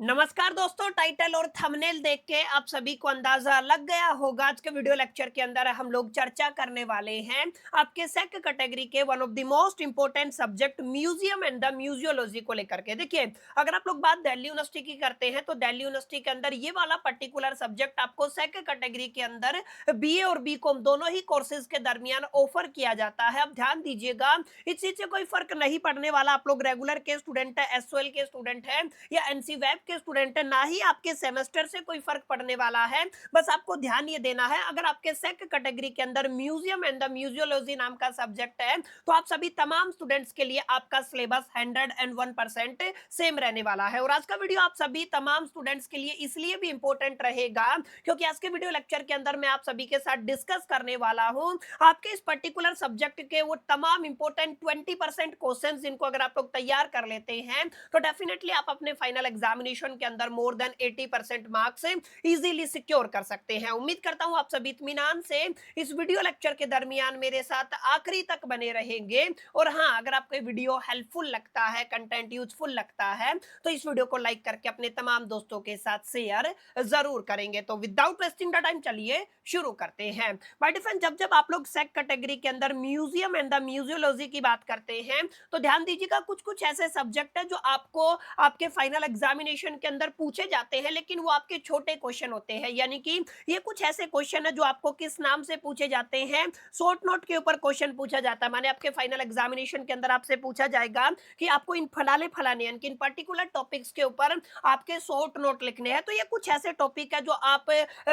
नमस्कार दोस्तों, टाइटल और थंबनेल देख के आप सभी को अंदाजा लग गया होगा। आज के वीडियो लेक्चर के अंदर हम लोग चर्चा करने वाले हैं आपके सेक कैटेगरी के one of the most important subject museum and the museology को लेकर के। देखिए, अगर आप लोग बात दिल्ली यूनिवर्सिटी की करते हैं तो दिल्ली यूनिवर्सिटी के अंदर ये वाला पर्टिकुलर सब्जेक्ट आपको सेक कैटेगरी के अंदर बीए और बीकॉम दोनों ही कोर्सेज के दरमियान ऑफर किया जाता है। अब ध्यान दीजिएगा, इस चीज से कोई फर्क नहीं पड़ने वाला। आप लोग रेगुलर के स्टूडेंट है, एसओएल के स्टूडेंट है या एनसी वेब के स्टूडेंट है, ना ही आपके सेमेस्टर से कोई फर्क पड़ने वाला है। बस आपको ध्यान ये देना है, अगर आपके सेक कैटेगरी के अंदर म्यूजियम एंड द म्यूजियोलॉजी नाम का सब्जेक्ट है तो आप सभी तमाम स्टूडेंट्स के लिए आपका सिलेबस 101% सेम रहने वाला है। और आज का वीडियो आप सभी तमाम स्टूडेंट्स के लिए इसलिए भी इंपॉर्टेंट रहेगा क्योंकि आज के वीडियो लेक्चर के अंदर मैं आप सभी के साथ डिस्कस करने वाला हूं आपके इस पर्टिकुलर सब्जेक्ट के वो तमाम इंपॉर्टेंट 20% क्वेश्चन जिनको अगर आप लोग तैयार कर लेते हैं तो डेफिनेटली आप अपने फाइनल एग्जामिनेशन के अंदर more than 80% marks easily secure कर सकते हैं। उम्मीद करता हूं आप सभी इत्मीनान से इस वीडियो लेक्चर के दरमियान मेरे साथ आखिरी तक बने रहेंगे। और हाँ, अगर आपको ये वीडियो हेल्पफुल लगता है, कंटेंट यूजफुल लगता है तो इस वीडियो को लाइक करके अपने तमाम दोस्तों के साथ शेयर जरूर करेंगे। तो विदाउट वेस्टिंग द टाइम चलिए शुरू करते हैं। बाय डिफरेंट, जब जब आप लोग सेक कैटेगरी के अंदर म्यूजियम एंड द म्यूजियोलॉजी की बात करते हैं तो ध्यान दीजिएगा, कुछ कुछ ऐसे सब्जेक्ट है जो आपको आपके फाइनल एग्जामिनेशन के अंदर पूछे जाते हैं लेकिन वो आपके छोटे क्वेश्चन होते हैं। यानी कि ये कुछ ऐसे क्वेश्चन है जो आपको किस नाम से पूछे जाते हैं, शॉर्ट नोट के ऊपर क्वेश्चन पूछा जाता है। माने आपके फाइनल एग्जामिनेशन के अंदर आपसे पूछा जाएगा कि आपको इन फलाने फलाने यानी कि इन पर्टिकुलर टॉपिक्स के ऊपर आपके शॉर्ट नोट लिखने हैं। तो ये कुछ ऐसे टॉपिक है जो आप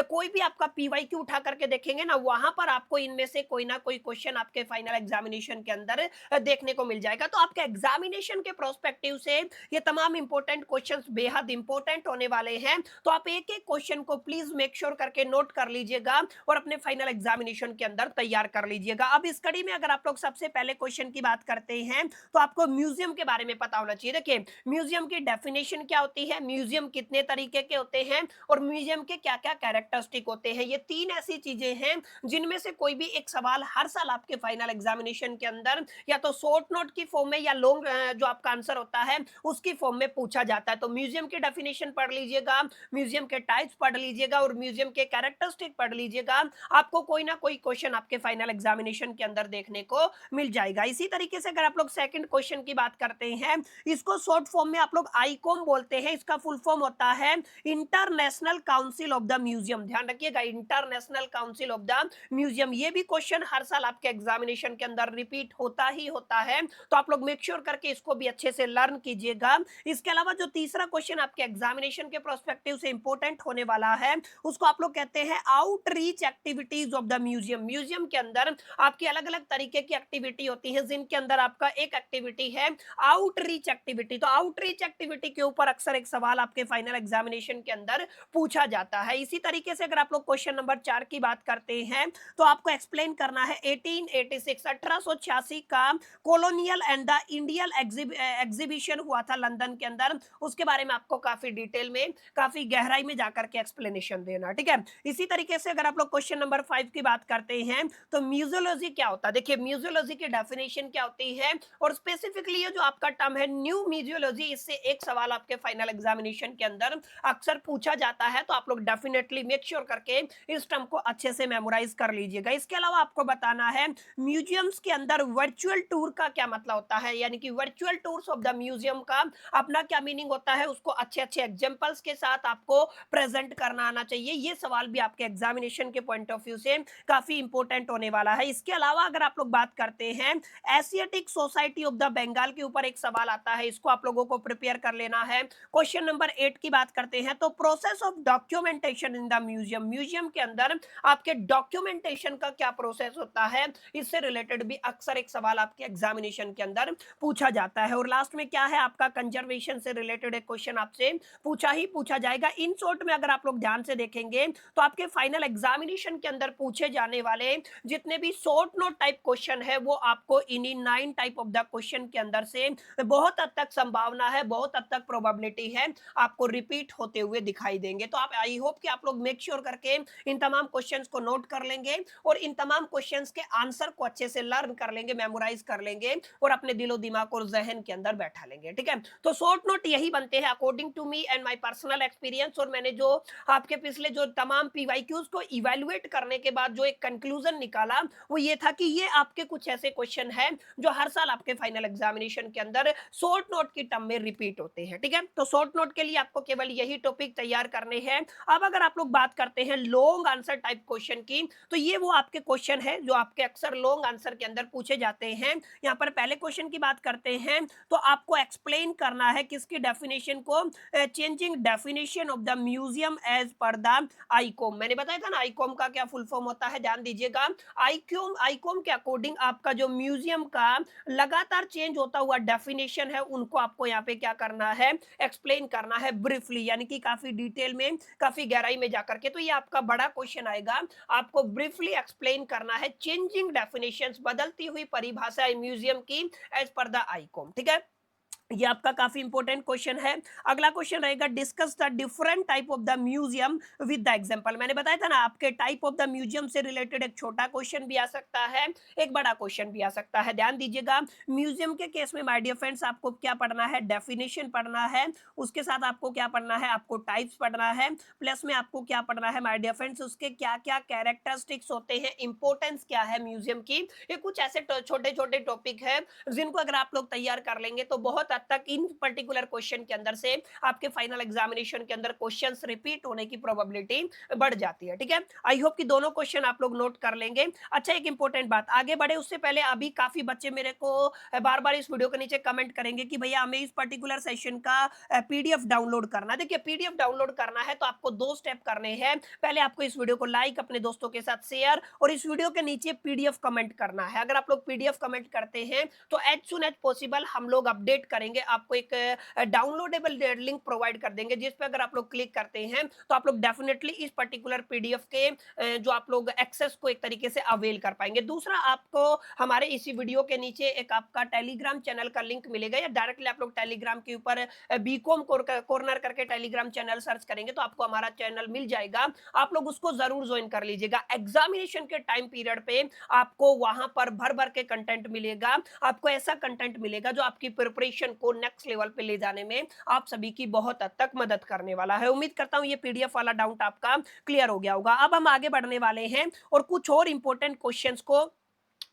कोई भी आपका पीवाईक्यू उठा करके देखेंगे ना, वहां पर आपको इनमें से कोई ना कोई क्वेश्चन आपके फाइनल एग्जामिनेशन के अंदर देखने को मिल जाएगा। तो आपके एग्जामिनेशन के प्रोस्पेक्टिव से ये तमाम इंपॉर्टेंट क्वेश्चंस बेहद इंपॉर्टेंट होने वाले हैं। तो आप एक एक क्वेश्चन को प्लीज मेक श्योर करके नोट कर लीजिएगा और अपने फाइनल एग्जामिनेशन के अंदर तैयार कर लीजिएगा। अब इस कड़ी में अगर आप लोग सबसे पहले क्वेश्चन की बात करते हैं तो आपको म्यूजियम के बारे में पता होना चाहिए। देखिए, म्यूजियम की डेफिनेशन क्या होती है, म्यूजियम कितने तरीके के होते हैं और म्यूजियम के क्या क्या कैरेक्टरिस्टिक होते हैं। ये तीन ऐसी चीजें हैं जिनमें से कोई भी एक सवाल हर साल आपके फाइनल एग्जामिनेशन के अंदर या तो शॉर्ट नोट की फॉर्म में या लॉन्ग जो आपका आंसर होता है उसकी फॉर्म में पूछा जाता है। तो म्यूजियम की डेफिनेशन पढ़ लीजिएगा, म्यूजियम के टाइप्स पढ़ लीजिएगा और म्यूजियम के कैरेक्टरिस्टिक पढ़ लीजिएगा। आपको कोई ना कोई क्वेश्चन आपके फाइनल एग्जामिनेशन के अंदर देखने को मिल जाएगा। इसी तरीके से अगर आप लोग सेकंड क्वेश्चन की बात करते हैं, इसको शॉर्ट फॉर्म में आप लोग आईकॉम बोलते हैं। इसका फुल फॉर्म होता है international council of the museum. ध्यान रखिएगा, international council of the museum. ये भी क्वेश्चन हर साल आपके एग्जामिनेशन के अंदर रिपीट होता ही होता है, तो आप लोग मेक श्योर करके इसको भी अच्छे से लर्न कीजिएगा। इसके अलावा जो तीसरा क्वेश्चन आपके एग्जामिनेशन के प्रोस्पेक्टिव से इंपॉर्टेंट होने वाला है उसको आप लोग कहते हैं outreach activities of the museum. Museum के अंदर आपकी अलग अलग तरीके की एक्टिविटी होती है जिनके अंदर आपका एक एक्टिविटी है आउटरीच एक्टिविटी। तो आउटरीच एक्टिविटी के ऊपर अक्सर एक सवाल आपके फाइनल एग्जामिनेशन के अंदर पूछा जाता है। इसी तरीके से अगर आप लोग क्वेश्चन नंबर 4 की बात करते हैं तो आपको एक्सप्लेन करना है 1886 का colonial and the Indian exhibition हुआ था लंदन के अंदर, उसके बारे में आपको काफी डिटेल में, काफी गहराई में जाकर के एक्सप्लेनेशन देना। ठीक है, इसी तरीके से अगर आप लोग क्वेश्चन नंबर 5 की बात करते हैं तो म्यूजियोलॉजी क्या होता है। देखिए, म्यूजियोलॉजी की डेफिनेशन क्या होती है और स्पेसिफिकली ये जो आपका टर्म है न्यू म्यूजियोलॉजी, इससे एक सवाल आपके फाइनल एग्जामिनेशन के अंदर अक्सर पूछा जाता है। तो आप लोग डेफिनेटली मेक श्योर करके इस टर्म को अच्छे से मेमोराइज कर लीजिएगा। इसके अलावा आपको बताना है म्यूजियम्स के अंदर वर्चुअल टूर का क्या मतलब होता है, यानी कि virtual tours of the museum का अपना क्या मीनिंग होता है, उसको अच्छे अच्छे एग्जांपल्स के साथ आपको प्रेजेंट करना आना चाहिए। ये सवाल भी आपके एग्जामिनेशन के पॉइंट ऑफ व्यू से काफी इंपॉर्टेंट होने वाला है। इसके अलावा अगर आप लोग बात करते हैं Asiatic Society of the Bengal के ऊपर एक सवाल आता है, इसको आप लोगों को प्रिपेयर कर लेना है। क्वेश्चन नंबर 8 की बात करते हैं तो process of documentation in the museum. Museum के अंदर आपके डॉक्यूमेंटेशन का क्या प्रोसेस होता है, इससे रिलेटेड भी अक्सर एक सवाल आपके एग्जामिनेशन के अंदर पूछा जाता है। और लास्ट में क्या है, आपका कंजर्वेशन से रिलेटेड एक क्वेश्चन आपसे पूछा जाएगा। इन शॉर्ट में अगर आप लोग ध्यान से देखेंगे तो आपके फाइनल एग्जामिनेशन के अंदर पूछे जाने वाले जितने भी शॉर्ट नोट टाइप क्वेश्चन है वो आपको इन्हीं 9 टाइप ऑफ द क्वेश्चन के अंदर से बहुत हद तक संभावना है, बहुत हद तक प्रोबेबिलिटी है आपको रिपीट होते हुए दिखाई देंगे। तो आप आई होप कि आप लोग मेक श्योर करके इन तमाम क्वेश्चंस को नोट कर लेंगे और इन तमाम क्वेश्चंस के आंसर को अच्छे से लर्न कर लेंगे, मेमोराइज कर लेंगे और अपने दिलो दिमाग और जहन के अंदर बैठा लेंगे। ठीक है, तो शॉर्ट नोट यही बनते हैं according according to me and my personal experience, और मैंने जो आपके पिछले जो तमाम पीवाईक्यूज को इवैल्यूएट करने के बाद जो एक कंक्लूजन निकाला वो ये था कि ये आपके कुछ ऐसे क्वेश्चन हैं जो हर साल आपके फाइनल एग्जामिनेशन के अंदर शॉर्ट नोट की टर्म में रिपीट होते हैं। ठीक है, तो शॉर्ट नोट के लिए आपको केवल यही टॉपिक तैयार करने हैं। अब अगर आप लोग बात करते हैं लॉन्ग आंसर टाइप क्वेश्चन की, तो ये वो आपके क्वेश्चन है जो आपके अक्सर लॉन्ग आंसर के अंदर पूछे जाते हैं। यहाँ पर पहले क्वेश्चन की बात करते हैं तो आपको एक्सप्लेन करना है किसकी डेफिनेशन को, changing definition of the museum as per the ICOM. मैंने बताया था ना आईकॉम का क्या फुल फॉर्म होता है, ध्यान दीजिएगा। आईकॉम के अकॉर्डिंग आपका जो म्यूजियम का लगातार चेंज होता हुआ डेफिनेशन है उनको आपको यहाँ पे क्या करना है, एक्सप्लेन करना है ब्रीफली, यानी कि काफी डिटेल में, काफी गहराई में जाकर के। तो ये आपका बड़ा क्वेश्चन आएगा, आपको ब्रीफली एक्सप्लेन करना है चेंजिंग डेफिनेशंस, बदलती हुई परिभाषा म्यूजियम की एज पर द आईकॉम। ठीक है, ये आपका काफी इंपॉर्टेंट क्वेश्चन है। अगला क्वेश्चन रहेगा discuss the different type of the museum with the example. मैंने बताया था ना आपके टाइप ऑफ द म्यूजियम से रिलेटेड एक छोटा क्वेश्चन भी आ सकता है, एक बड़ा क्वेश्चन भी आ सकता है। ध्यान दीजिएगा, म्यूजियम के केस में माय डियर फ्रेंड्स आपको क्या पढ़ना है, डेफिनेशन पढ़ना है, उसके साथ आपको क्या पढ़ना है, आपको टाइप्स पढ़ना है, प्लस में आपको क्या पढ़ना है माय डियर फ्रेंड्स, उसके क्या क्या कैरेक्टरिस्टिक्स होते हैं, इंपॉर्टेंस क्या है म्यूजियम की। ये कुछ ऐसे छोटे छोटे टॉपिक है जिनको अगर आप लोग तैयार कर लेंगे तो बहुत हद तक इन पर्टिकुलर क्वेश्चन के अंदर से आपके फाइनल एग्जामिनेशन के अंदर क्वेश्चंस रिपीट होने की प्रोबेबिलिटी बढ़ जाती है। ठीक है, आई होप कि दोनों क्वेश्चन आप लोग नोट कर लेंगे। अच्छा, एक इंपॉर्टेंट बात, आगे बढ़े उससे पहले अभी काफी बच्चे मेरे को बार बार इस वीडियो के नीचे कमेंट करेंगे कि भैया हमें इस पर्टिकुलर सेशन का पीडीएफ डाउनलोड करना। देखिए, पीडीएफ डाउनलोड करना है तो आपको दो स्टेप करने हैं। पहले आपको इस वीडियो को लाइक, अपने दोस्तों के साथ शेयर, और इस वीडियो के नीचे पीडीएफ कमेंट करना है। अगर आप लोग पीडीएफ कमेंट करते हैं तो एज सुन एज पॉसिबल हम लोग अपडेट करेंगे, आपको एक डाउनलोडेबल लिंक प्रोवाइड कर देंगे जिस पे अगर आप लोग क्लिक करते हैं तो आप लोग डेफिनेटली इस पर्टिकुलर पीडीएफ के जो आप लोग एक्सेस को एक तरीके से अवेल कर पाएंगे। दूसरा, आपको हमारे इसी वीडियो के नीचे एक आपका टेलीग्राम चैनल का लिंक मिलेगा, या डायरेक्टली आप लोग टेलीग्राम के ऊपर बीकॉम कॉर्नर करके टेलीग्राम चैनल सर्च करेंगे तो आपको हमारा चैनल मिल जाएगा। आप लोग उसको जरूर ज्वाइन कर लीजिएगा। एग्जामिनेशन के टाइम पीरियड पे आपको वहां पर भर भर के कंटेंट मिलेगा, आपको ऐसा कंटेंट मिलेगा जो आपकी प्रिपरेशन को नेक्स्ट लेवल पे ले जाने में आप सभी की बहुत हद तक मदद करने वाला है। उम्मीद करता हूं ये पीडीएफ वाला डाउट आपका क्लियर हो गया होगा। अब हम आगे बढ़ने वाले हैं और कुछ और इंपॉर्टेंट क्वेश्चंस को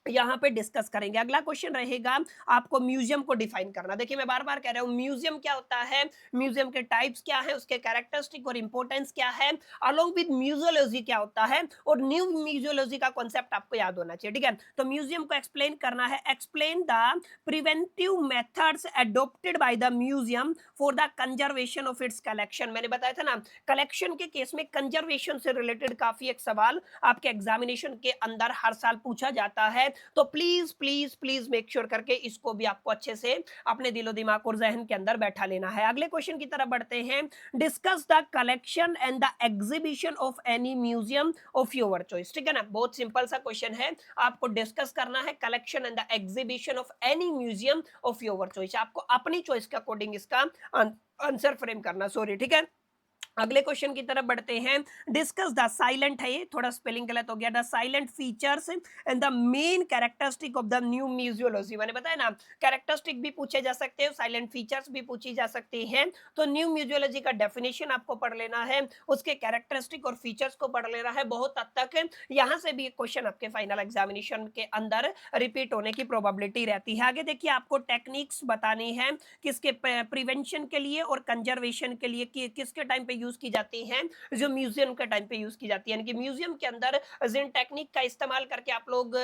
यहाँ पे डिस्कस करेंगे। अगला क्वेश्चन रहेगा आपको म्यूजियम को डिफाइन करना। देखिए, मैं बार बार कह रहा हूँ म्यूजियम क्या होता है, म्यूजियम के टाइप्स क्या है, उसके कैरेक्टरिस्टिक और इंपॉर्टेंस क्या है, अलोंग विद म्यूजियोलॉजी क्या होता है, और न्यू म्यूजियोलॉजी का कॉन्सेप्ट आपको याद होना चाहिए। ठीक है, तो म्यूजियम को एक्सप्लेन करना है, explain the preventive methods adopted by the museum for the conservation of its collection. मैंने बताया था ना, कलेक्शन के केस में कंजर्वेशन से रिलेटेड काफी एक सवाल आपके एग्जामिनेशन के अंदर हर साल पूछा जाता है। तो please please please make sure करके इसको भी आपको अच्छे से अपने दिलो दिमाग और जहन के अंदर बैठा लेना है। अगले क्वेश्चन की तरफ बढ़ते हैं। Discuss the collection and the exhibition of any museum of your choice. ठीक है ना, बहुत सिंपल सा क्वेश्चन है, आपको डिस्कस करना है collection and the exhibition of any museum of your choice. आपको अपनी चॉइस के अकॉर्डिंग इसका आंसर फ्रेम करना। सॉरी, ठीक है। अगले क्वेश्चन की तरफ बढ़ते हैं। डिस्कस द साइलेंट है, ये थोड़ा स्पेलिंग गलत हो गया, the salient features and the main characteristic of the new museology. मैंने बताया ना, कैरेक्टरिस्टिक भी पूछे जा सकते हैं, साइलेंट फीचर्स भी पूछी जा सकती हैं। तो न्यू म्यूजियोलॉजी का डेफिनेशन आपको पढ़ लेना है, उसके कैरेक्टरिस्टिक और फीचर्स को पढ़ लेना है। बहुत हद तक यहाँ से भी एक क्वेश्चन आपके फाइनल एग्जामिनेशन के अंदर रिपीट होने की प्रोबेबिलिटी रहती है। आगे देखिए, आपको टेक्निक्स बतानी है किसके प्रिवेंशन के लिए और कंजर्वेशन के लिए, किसके टाइम पे यूज की जाती हैं, जो म्यूजियम के टाइम पे यूज की जाती है। यानी कि म्यूजियम के अंदर जिन टेक्निक का इस्तेमाल करके आप लोग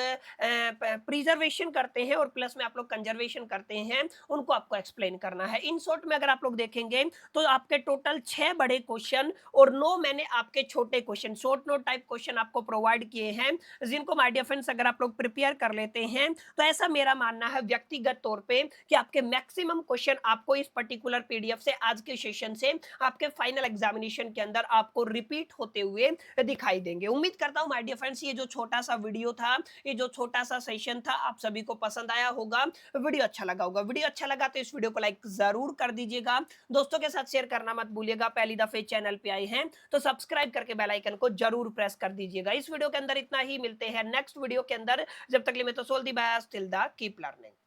प्रिजर्वेशन करते हैं और प्लस में आप लोग कंजर्वेशन करते हैं, उनको आपको एक्सप्लेन करना है। इन शॉर्ट में अगर आप लोग देखेंगे तो आपके टोटल 6 बड़े क्वेश्चन और 9 मैंने आपके छोटे question, short note type question आपको प्रोवाइड किए हैं, जिनको माय डियर फ्रेंड्स अगर आप लोग प्रिपेयर कर लेते हैं तो ऐसा मेरा मानना है व्यक्तिगत तौर पे कि आपके मैक्सिमम क्वेश्चन आपको इस पर्टिकुलर पीडीएफ से, आज के सेशन से आपके फाइनल एग्जामिनेशन के अंदर आपको रिपीट होते हुए दिखाई देंगे। उम्मीद करता हूं माय डियर फ्रेंड्स ये जो छोटा सा वीडियो था, ये जो छोटा सा सेशन था, आप सभी को पसंद आया होगा, वीडियो अच्छा लगा होगा। वीडियो अच्छा लगा तो इस वीडियो को लाइक जरूर कर दीजिएगा, दोस्तों के साथ शेयर करना मत भूलिएगा। पहली दफे चैनल पे आए हैं तो सब्सक्राइब करके बेल आइकन को जरूर प्रेस कर दीजिएगा। इस वीडियो के अंदर इतना ही, मिलते हैं नेक्स्ट वीडियो के अंदर। जब तक के लिए मैं तो सोल दी bye, till the keep learning.